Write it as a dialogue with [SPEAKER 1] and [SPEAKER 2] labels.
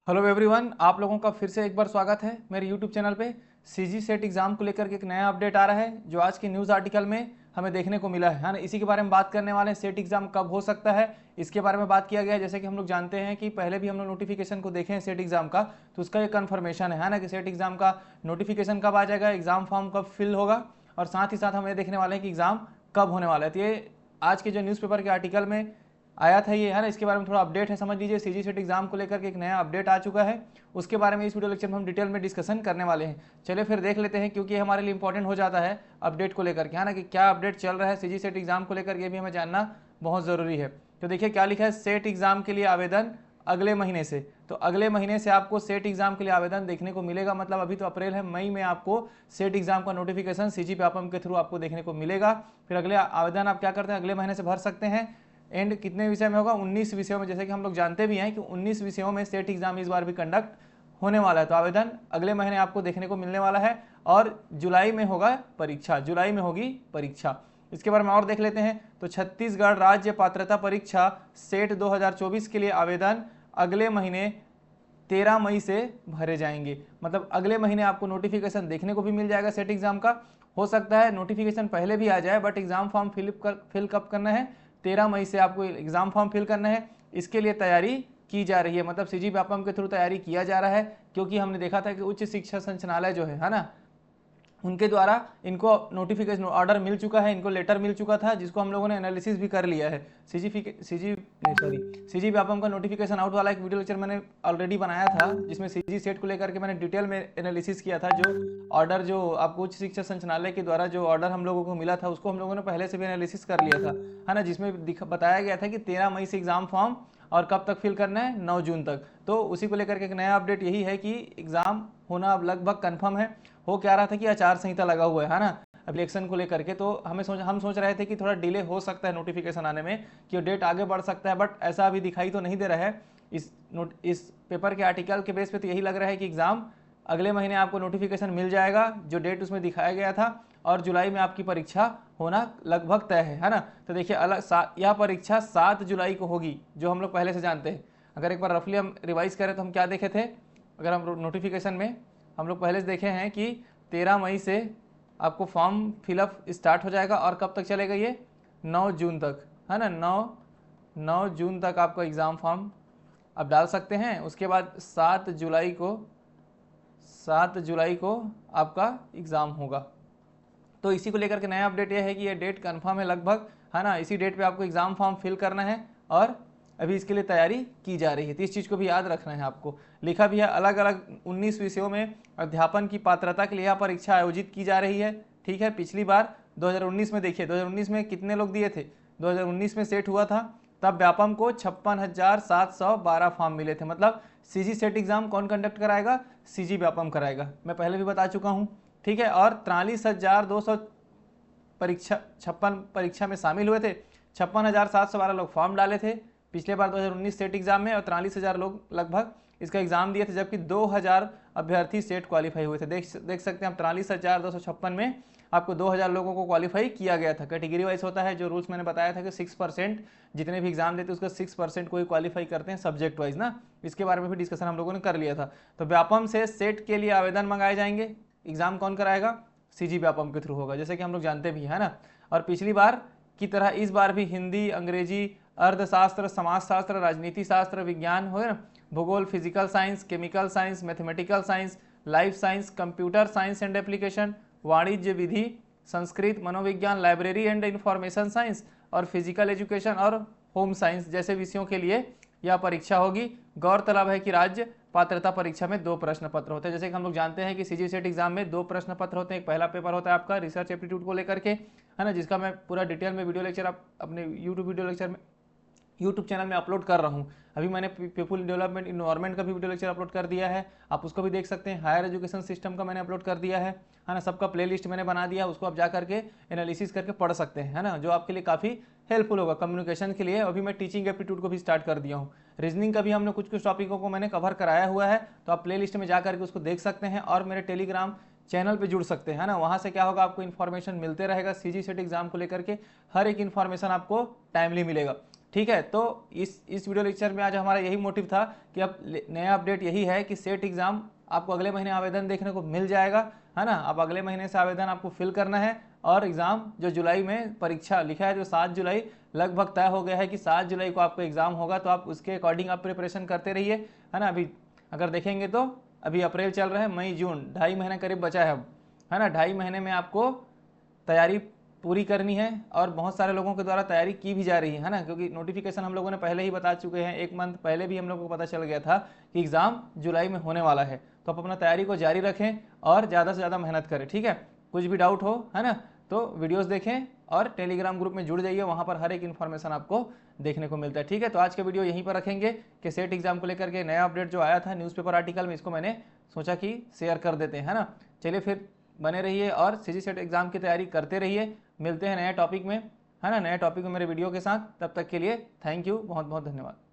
[SPEAKER 1] Hello everyone, आप लोगों का फिर से एक बार स्वागत है मेरे यूट्यूब चैनल पे। सीजी सेट एग्जाम को लेकर के एक नया अपडेट आ रहा है जो आज के न्यूज़ आर्टिकल में हमें देखने को मिला है ना। इसी के बारे में बात करने वाले हैं, सेट एग्जाम कब हो सकता है इसके बारे में बात किया गया है। जैसे कि हम लोग जानते हैं कि पहले भी हम लोग नोटिफिकेशन को देखे हैं सेट एग्जाम का, तो उसका एक कन्फर्मेशन है ना कि सेट एग्जाम का नोटिफिकेशन कब आ जाएगा, एग्जाम फॉर्म कब फिल होगा, और साथ ही साथ हम ये देखने वाले हैं कि एग्जाम कब होने वाला है। तो ये आज के जो न्यूज़पेपर के आर्टिकल में आया था ये है ना, इसके बारे में थोड़ा अपडेट है, समझ लीजिए। सीजी सेट एग्जाम को लेकर के एक नया अपडेट आ चुका है, उसके बारे में इस वीडियो लेक्चर में हम डिटेल में डिस्कशन करने वाले हैं। चलिए फिर देख लेते हैं, क्योंकि हमारे लिए इंपॉर्टेंट हो जाता है अपडेट को लेकर के, है ना, कि क्या अपडेट चल रहा है सीजी सेट एग्जाम को लेकर के भी हमें जानना बहुत ज़रूरी है। तो देखिए क्या लिखा है, सेट एग्जाम के लिए आवेदन अगले महीने से। तो अगले महीने से आपको सेट एग्जाम के लिए आवेदन देखने को मिलेगा, मतलब अभी तो अप्रैल है, मई में आपको सेट एग्जाम का नोटिफिकेशन सीजी व्यापम के थ्रू आपको देखने को मिलेगा। फिर अगले आवेदन आप क्या करते हैं, अगले महीने से भर सकते हैं। एंड कितने विषय में होगा, 19 विषयों में। जैसे कि हम लोग जानते भी हैं कि 19 विषयों में सेट एग्जाम इस बार भी कंडक्ट होने वाला है। तो आवेदन अगले महीने आपको देखने को मिलने वाला है और जुलाई में होगा परीक्षा, जुलाई में होगी परीक्षा। इसके बारे में और देख लेते हैं। तो छत्तीसगढ़ राज्य पात्रता परीक्षा सेट 2024 के लिए आवेदन अगले महीने 13 मई से भरे जाएंगे। मतलब अगले महीने आपको नोटिफिकेशन देखने को भी मिल जाएगा सेट एग्जाम का। हो सकता है नोटिफिकेशन पहले भी आ जाए, बट एग्जाम फॉर्म फिल कब करना है, 13 मई से आपको एग्जाम फॉर्म फिल करना है। इसके लिए तैयारी की जा रही है, मतलब सीजी व्यापम के थ्रू तैयारी किया जा रहा है, क्योंकि हमने देखा था कि उच्च शिक्षा संचालनालय जो है ना, उनके द्वारा इनको नोटिफिकेशन ऑर्डर मिल चुका है, इनको लेटर मिल चुका था, जिसको हम लोगों ने एनालिसिस भी कर लिया है। सीजी व्यापम का नोटिफिकेशन आउट वाला एक वीडियो लेक्चर मैंने ऑलरेडी बनाया था, जिसमें सीजी सेट को लेकर के मैंने डिटेल में एनालिसिस किया था। जो ऑर्डर जो आपको उच्च शिक्षा संचालनालय के द्वारा जो ऑर्डर हम लोगों को मिला था, उसको हम लोगों ने पहले से भी एनालिसिस कर लिया था, है ना, जिसमें बताया गया था कि 13 मई से एग्जाम फॉर्म, और कब तक फिल करना है, 9 जून तक। तो उसी को लेकर के एक नया अपडेट यही है कि एग्जाम होना अब लगभग कंफर्म है। हो क्या रहा था कि आचार संहिता लगा हुआ है ना अब इलेक्शन को लेकर के, तो हम सोच रहे थे कि थोड़ा डिले हो सकता है नोटिफिकेशन आने में, कि डेट आगे बढ़ सकता है, बट ऐसा अभी दिखाई तो नहीं दे रहा है। इस पेपर के आर्टिकल के बेस पे तो यही लग रहा है कि एग्जाम अगले महीने आपको नोटिफिकेशन मिल जाएगा, जो डेट उसमें दिखाया गया था, और जुलाई में आपकी परीक्षा होना लगभग तय है ना। तो देखिए यह परीक्षा 7 जुलाई को होगी, जो हम लोग पहले से जानते हैं। अगर एक बार रफली हम रिवाइज करें तो हम क्या देखे थे, अगर हम नोटिफिकेशन में हम लोग पहले से देखे हैं कि 13 मई से आपको फॉर्म फिलअप स्टार्ट हो जाएगा, और कब तक चलेगा ये, 9 जून तक, है ना। 9 जून तक आपका एग्ज़ाम फॉर्म आप डाल सकते हैं। उसके बाद 7 जुलाई को आपका एग्ज़ाम होगा। तो इसी को लेकर के नया अपडेट यह है कि ये डेट कंफर्म है लगभग, है ना। इसी डेट पे आपको एग्ज़ाम फॉर्म फिल करना है, और अभी इसके लिए तैयारी की जा रही है। तो इस चीज़ को भी याद रखना है आपको। लिखा भी है, अलग अलग 19 विषयों में अध्यापन की पात्रता के लिए यह परीक्षा आयोजित की जा रही है। ठीक है, पिछली बार 2019 में देखिए, 2019 में कितने लोग दिए थे, 2019 में सेट हुआ था, तब व्यापम को 56,712 फॉर्म मिले थे। मतलब सीजी सेट एग्जाम कौन कंडक्ट कराएगा, सीजी व्यापम कराएगा, मैं पहले भी बता चुका हूँ। ठीक है, और 43,200 परीक्षा में शामिल हुए थे। 56,712 लोग फॉर्म डाले थे पिछले बार 2019 सेट एग्जाम में, और 43,000 लोग लगभग इसका एग्जाम दिए थे, जबकि 2,000 अभ्यर्थी सेट क्वालिफाई हुए थे। देख सकते हैं आप, 43,256 में आपको 2,000 लोगों को क्वालिफाई किया गया था। कैटेगरी वाइज होता है, जो रूल्स मैंने बताया था कि 6% जितने भी एग्जाम देते हैं उसका 6% को ही क्वालिफाई करते हैं सब्जेक्ट वाइज ना। इसके बारे में भी डिस्कशन हम लोगों ने कर लिया था। तो व्यापम से सेट के लिए आवेदन मंगाए जाएंगे। एग्जाम कौन कराएगा, सीजी व्यापम के थ्रू होगा, जैसे कि हम लोग जानते भी है ना। और पिछली बार की तरह इस बार भी हिंदी, अंग्रेजी, अर्थशास्त्र, समाजशास्त्र, राजनीति शास्त्र, विज्ञान हो ना, भूगोल, physical science, chemical science, mathematical science, life science, computer science and application, वाणिज्य विधि, संस्कृत, मनोविज्ञान, लाइब्रेरी एंड इंफॉर्मेशन साइंस, और फिजिकल एजुकेशन और होम साइंस जैसे विषयों के लिए यह परीक्षा होगी। गौरतलब है कि राज्य पात्रता परीक्षा में 2 प्रश्न पत्र होते हैं। जैसे कि हम लोग जानते हैं कि सीजी सेट एग्जाम में 2 प्रश्न पत्र होते हैं। एक पहला पेपर होता है आपका रिसर्च एप्टीट्यूड को लेकर के, है ना, जिसका मैं पूरा डिटेल में वीडियो लेक्चर आप अपने यूट्यूब चैनल में अपलोड कर रहा हूँ। अभी मैंने पीपुल डेवलपमेंट इन्वायरमेंट का भी वीडियो लेक्चर अपलोड कर दिया है, आप उसको भी देख सकते हैं। हायर एजुकेशन सिस्टम का मैंने अपलोड कर दिया है ना, सबका प्लेलिस्ट मैंने बना दिया है, उसको आप जा करके एनालिसिस करके पढ़ सकते हैं, है ना, जो आपके लिए काफ़ी हेल्पफुल होगा कम्युनिकेशन के लिए। अभी मैं टीचिंग एप्टीट्यूड को भी स्टार्ट कर दिया हूँ। रीजनिंग का भी हमने कुछ टॉपिकों को मैंने कवर कराया हुआ है, तो आप प्लेलिस्ट में जा करके उसको देख सकते हैं, और मेरे टेलीग्राम चैनल पे जुड़ सकते हैं ना। वहाँ से क्या होगा, आपको इन्फॉर्मेशन मिलते रहेगा सीजी सेट एग्जाम को लेकर के, हर एक इन्फॉर्मेशन आपको टाइमली मिलेगा। ठीक है, तो इस वीडियो लेक्चर में आज हमारा यही मोटिव था कि अब नया अपडेट यही है कि सेट एग्ज़ाम आपको अगले महीने आवेदन देखने को मिल जाएगा, है ना। अब अगले महीने से आवेदन आपको फिल करना है और एग्ज़ाम जो जुलाई में परीक्षा लिखा है जो 7 जुलाई लगभग तय हो गया है कि 7 जुलाई को आपको एग्ज़ाम होगा, तो आप उसके अकॉर्डिंग आप प्रिपरेशन करते रहिए, है ना। अभी अगर देखेंगे तो अभी अप्रैल चल रहा है, मई जून 2.5 महीने करीब बचा है अब, है ना। 2.5 महीने में आपको तैयारी पूरी करनी है और बहुत सारे लोगों के द्वारा तैयारी की भी जा रही है ना, क्योंकि नोटिफिकेशन हम लोगों ने पहले ही बता चुके हैं, 1 मंथ पहले भी हम लोगों को पता चल गया था कि एग्ज़ाम जुलाई में होने वाला है। तो आप अपना तैयारी को जारी रखें और ज़्यादा से ज़्यादा मेहनत करें, ठीक है। कुछ भी डाउट हो, है ना, तो वीडियोस देखें और टेलीग्राम ग्रुप में जुड़ जाइए, वहाँ पर हर एक इन्फॉर्मेशन आपको देखने को मिलता है, ठीक है। तो आज का वीडियो यहीं पर रखेंगे कि सेट एग्जाम को लेकर के नया अपडेट जो आया था न्यूज़पेपर आर्टिकल में, इसको मैंने सोचा कि शेयर कर देते हैं, है ना। चलिए फिर बने रहिए और सीजी सेट एग्जाम की तैयारी करते रहिए। मिलते हैं नए टॉपिक में, है ना, नए टॉपिक में मेरे वीडियो के साथ। तब तक के लिए थैंक यू, बहुत बहुत धन्यवाद।